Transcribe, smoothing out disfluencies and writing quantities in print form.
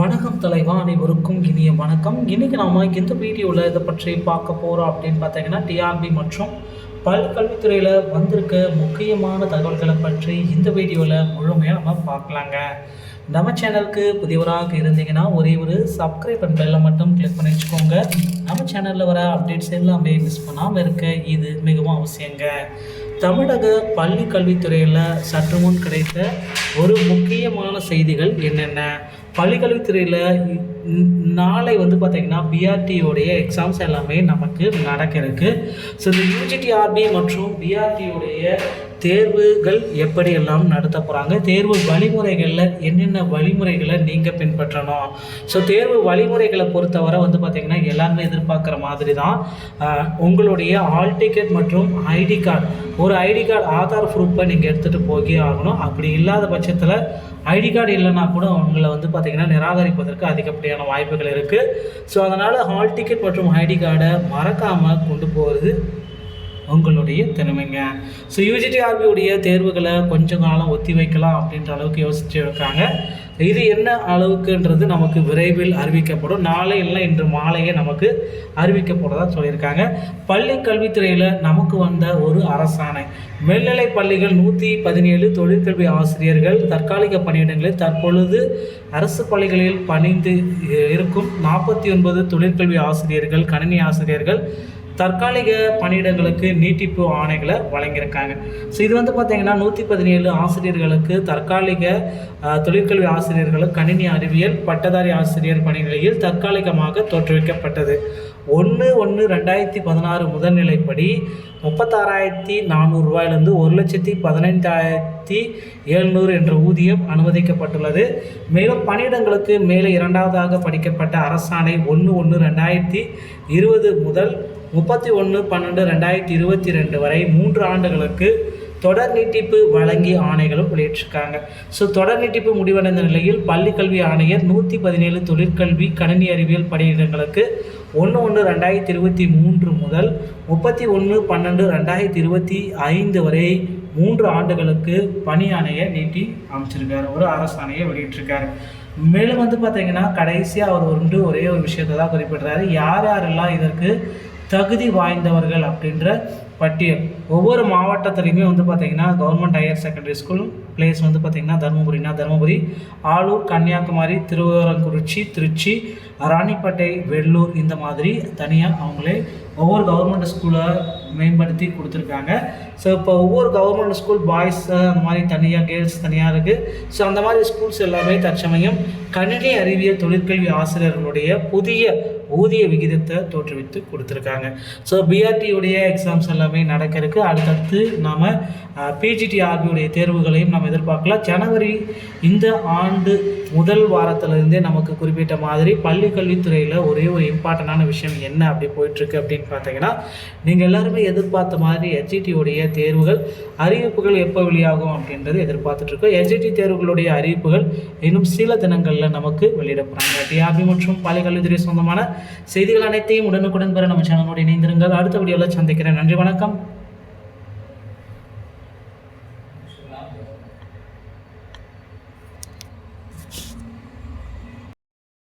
வணக்கம் தலைவா, அனைவருக்கும் இனிய வணக்கம். இன்றைக்கி நாம் இந்த வீடியோவில் இதை பற்றி பார்க்க போகிறோம் அப்படின்னு பார்த்தீங்கன்னா, டிஆர்பி மற்றும் பள்ளிக்கல்வித்துறையில் வந்திருக்க முக்கியமான தகவல்களை பற்றி இந்த வீடியோவில் முழுமையாக நம்ம பார்க்கலாங்க. நம்ம சேனலுக்கு புதியவராக இருந்தீங்கன்னா ஒரே ஒரு சப்ஸ்கிரைப் அண்ட் பெல்லை மட்டும் கிளிக் பண்ணி வச்சுக்கோங்க. நம்ம சேனலில் வர அப்டேட்ஸ் எல்லாமே மிஸ் பண்ணாமல் இருக்க இது மிகவும் அவசியங்க. தமிழக பள்ளி கல்வித்துறையில் சற்று முன் கிடைத்த ஒரு முக்கியமான செய்திகள் என்னென்ன? பள்ளிக்கல்வித்துறையில் நாளை பார்த்திங்கன்னா பிஆர்டியோடைய எக்ஸாம்ஸ் எல்லாமே நமக்கு நடக்கிறதுக்கு. ஸோ இந்த யூஜிடிஆர்பி மற்றும் பிஆர்டியோடைய தேர்வுகள் எப்படியெல்லாம் நடத்த போகிறாங்க, தேர்வு வழிமுறைகளில் என்னென்ன வழிமுறைகளை நீங்கள் பின்பற்றணும். ஸோ தேர்வு வழிமுறைகளை பொறுத்தவரை பார்த்திங்கன்னா எல்லாருமே எதிர்பார்க்குற மாதிரி தான். உங்களுடைய ஹால் டிக்கெட் மற்றும் ஐடி கார்டு, ஒரு ஐடி கார்டு ஆதார் ப்ரூஃபை நீங்கள் எடுத்துகிட்டு போகவே ஆகணும். அப்படி இல்லாத பட்சத்தில் ஐடி கார்டு இல்லைன்னா கூட அவங்கள பார்த்திங்கன்னா நிராகரிப்பதற்கு அதிகப்படியான வாய்ப்புகள் இருக்குது. ஸோ அதனால் ஹால் டிக்கெட் மற்றும் ஐடி கார்டை மறக்காமல் கொண்டு போகிறது உங்களுடைய திறமைங்க. ஸோ யூஜிடிஆர்பியுடைய தேர்வுகளை கொஞ்சம் காலம் ஒத்தி வைக்கலாம் அப்படின்ற அளவுக்கு யோசிச்சு இருக்காங்க. இது என்ன அளவுக்குன்றது நமக்கு விரைவில் அறிவிக்கப்படும். நாளை இல்லை இன்று மாலையே நமக்கு அறிவிக்கப்படுறதா சொல்லியிருக்காங்க. பள்ளி கல்வித்துறையில் நமக்கு வந்த ஒரு அரசாணை. மேல்நிலை பள்ளிகள் 117 தொழிற்கல்வி ஆசிரியர்கள் தற்காலிக பணியிடங்களில் தற்பொழுது அரசு பள்ளிகளில் பணிந்து இருக்கும் 49 தொழிற்கல்வி ஆசிரியர்கள், கணினி ஆசிரியர்கள் தற்காலிக பணியிடங்களுக்கு நீட்டிப்பு ஆணைகளை வழங்கியிருக்காங்க. ஸோ இது பார்த்திங்கன்னா 117 ஆசிரியர்களுக்கு தற்காலிக தொழிற்கல்வி ஆசிரியர்களுக்கு கணினி அறிவியல் பட்டதாரி ஆசிரியர் பணிநிலையில் தற்காலிகமாக தோற்றுவிக்கப்பட்டது. 1/1/2016 முதல்நிலைப்படி 36,400 ரூபாயிலிருந்து 1,15,700 என்ற ஊதியம் அனுமதிக்கப்பட்டுள்ளது. மேலும் பணியிடங்களுக்கு மேலே இரண்டாவதாக படிக்கப்பட்ட அரசாணை 1/1/2020 முதல் 31/12/2022 வரை 3 ஆண்டுகளுக்கு தொடர் நீட்டிப்பு வழங்கிய ஆணைகளும் வெளியிட்டிருக்காங்க. ஸோ தொடர் நீட்டிப்பு முடிவடைந்த நிலையில் பள்ளிக்கல்வி ஆணையர் 117 தொழிற்கல்வி கணினி அறிவியல் பணியிடங்களுக்கு 1/1/2023 முதல் 31/12/2025 வரை 3 ஆண்டுகளுக்கு பணி ஆணையை நீட்டி அமைச்சிருக்காரு, ஒரு அரசாணையை வெளியிட்டிருக்காரு. மேலும் பார்த்திங்கன்னா கடைசியாக அவர் ஒரே ஒரு விஷயத்தை தான் குறிப்பிடுறாரு. யார் யாரெல்லாம் இதற்கு தகுதி வாய்ந்தவர்கள் அப்படின்ற பட்டியல். ஒவ்வொரு மாவட்டத்திலையுமே பார்த்திங்கன்னா government higher secondary school place பார்த்திங்கன்னா தருமபுரி, ஆலூர், கன்னியாகுமரி, திருவாரூர்குறிச்சி, திருச்சி, ராணிப்பேட்டை, வெள்ளூர், இந்த மாதிரி தனியாக அவங்களே ஒவ்வொரு கவர்மெண்ட் ஸ்கூலை மேம்படுத்தி கொடுத்துருக்காங்க. ஸோ இப்போ ஒவ்வொரு கவர்மெண்ட் ஸ்கூல் பாய்ஸ் அந்த மாதிரி தனியாக, கேர்ள்ஸ் தனியாக இருக்குது. ஸோ அந்த மாதிரி ஸ்கூல்ஸ் எல்லாமே தற்சமயம் கணினி அறிவியல் தொழிற்கல்வி ஆசிரியர்களுடைய புதிய ஊதிய விகிதத்தை தோற்றுவித்து கொடுத்துருக்காங்க. ஸோ பிஆர்டியுடைய எக்ஸாம்ஸ் எல்லாமே நடக்கிறதுக்கு அடுத்தடுத்து நாம் பிஜிடிஆர்பியுடைய தேர்வுகளையும் நம்ம எதிர்பார்க்கலாம். ஜனவரி இந்த ஆண்டு முதல் வாரத்திலிருந்தே நமக்கு குறிப்பிட்ட மாதிரி பள்ளி கல்வித்துறையில் ஒரே ஒரு இம்பார்ட்டண்டான விஷயம் என்ன அப்படி போயிட்டுருக்கு அப்படின்னு பார்த்தீங்கன்னா, நீங்கள் எல்லாருமே எதிர்பார்த்த மாதிரி எஸ்ஜிடியுடைய தேர்வுகள் அறிவிப்புகள் எப்போ வெளியாகும் அப்படின்றது எதிர்பார்த்துட்ருக்கோம். எஸ்ஜிடி தேர்வுகளுடைய அறிவிப்புகள் இன்னும் சில தினங்களில் நமக்கு வெளியிடப்படுறாங்க. டிஆர்பி மற்றும் பள்ளி கல்வித்துறை சொந்தமான செய்திகள் அனைத்தையும் உடனுக்குடன் பெற நம்ம சேனலோடு இணைந்திருங்கள். அடுத்த வீடியோவில் சந்திக்கிறேன். நன்றி, வணக்கம்.